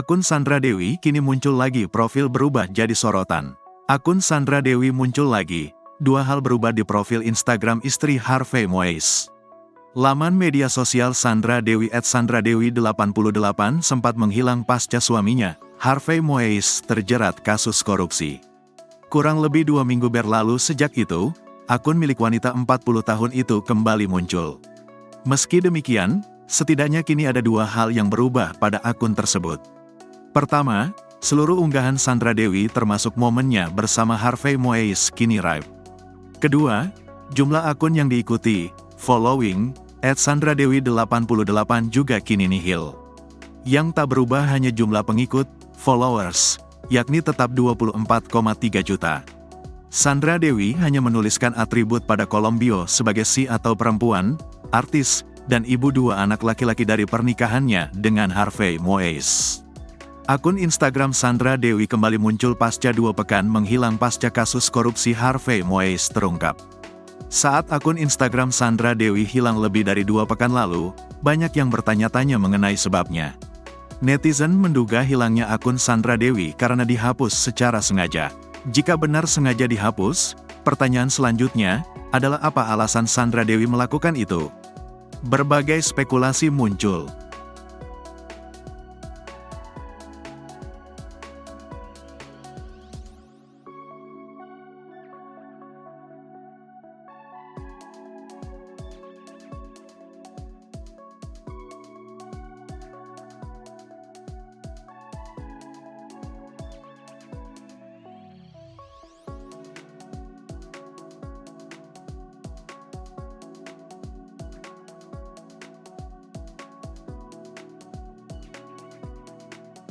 Akun Sandra Dewi kini muncul lagi, profil berubah jadi sorotan. Akun Sandra Dewi muncul lagi, dua hal berubah di profil Instagram istri Harvey Moise. Laman media sosial Sandra Dewi @sandradewi88 sempat menghilang pasca suaminya, Harvey Moise, terjerat kasus korupsi. Kurang lebih 2 minggu berlalu sejak itu, akun milik wanita 40 tahun itu kembali muncul. Meski demikian, setidaknya kini ada dua hal yang berubah pada akun tersebut. Pertama, seluruh unggahan Sandra Dewi termasuk momennya bersama Harvey Moise kini raib. Kedua, jumlah akun yang diikuti, following, @sandradewi88 juga kini nihil. Yang tak berubah hanya jumlah pengikut, followers, yakni tetap 24,3 juta. Sandra Dewi hanya menuliskan atribut pada kolom bio sebagai si atau perempuan, artis, dan ibu dua anak laki-laki dari pernikahannya dengan Harvey Moise. Akun Instagram Sandra Dewi kembali muncul pasca 2 pekan menghilang pasca kasus korupsi Harvey Moise terungkap. Saat akun Instagram Sandra Dewi hilang lebih dari 2 pekan lalu, banyak yang bertanya-tanya mengenai sebabnya. Netizen menduga hilangnya akun Sandra Dewi karena dihapus secara sengaja. Jika benar sengaja dihapus, pertanyaan selanjutnya adalah apa alasan Sandra Dewi melakukan itu? Berbagai spekulasi muncul.